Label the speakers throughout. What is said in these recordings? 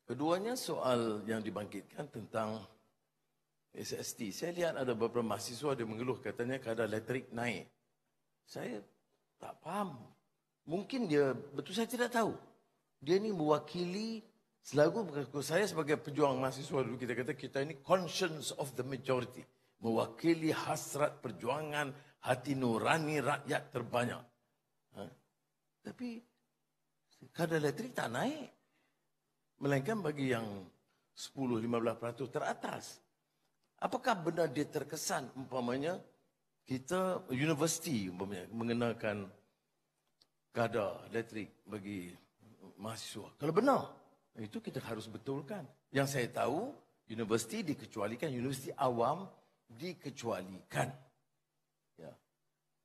Speaker 1: Keduanya soal yang dibangkitkan tentang SST. Saya lihat ada beberapa mahasiswa dia mengeluh katanya kadar elektrik naik. Saya tak faham. Mungkin dia, betul saya tidak tahu. Dia ni mewakili, selalu saya sebagai pejuang mahasiswa dulu kita kata kita ini conscience of the majority. Mewakili hasrat perjuangan hati nurani rakyat terbanyak. Tapi kadar elektrik tak naik. Melainkan bagi yang 10-15% teratas. Apakah benar dia terkesan umpamanya kita universiti umpamanya mengenakan kadar elektrik bagi mahasiswa. Kalau benar, itu kita harus betulkan. Yang saya tahu, universiti dikecualikan, universiti awam dikecualikan. Ya.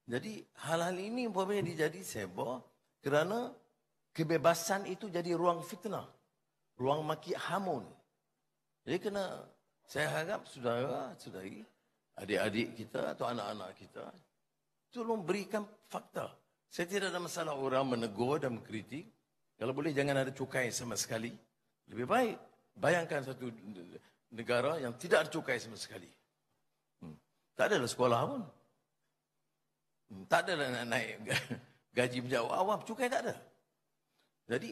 Speaker 1: Jadi hal-hal ini umpamanya dijadi seba kerana kebebasan itu jadi ruang fitnah, ruang maki hamun. Jadi kena, saya harap saudara-saudari, adik-adik kita atau anak-anak kita, tolong berikan fakta. Saya tidak ada masalah orang menegur dan mengkritik. Kalau boleh jangan ada cukai sama sekali. Lebih baik bayangkan satu negara yang tidak ada cukai sama sekali. Tak adalah sekolah pun. Tak adalah nak naik gaji penjawat awam. Cukai tak ada. Jadi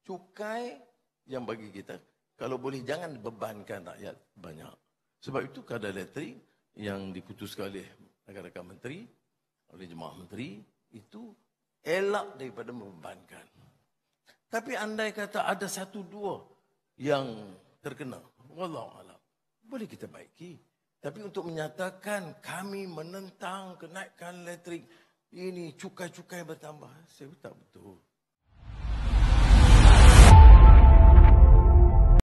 Speaker 1: cukai yang bagi kita, kalau boleh jangan bebankan rakyat banyak. Sebab itu kadar elektrik yang diputuskan oleh rakan-rakan menteri, oleh jemaah menteri, itu elak daripada membebankan. Tapi andai kata ada satu dua yang terkena, wallahualam, boleh kita baiki. Tapi untuk menyatakan kami menentang kenaikan elektrik, ini cukai-cukai bertambah, saya tak betul.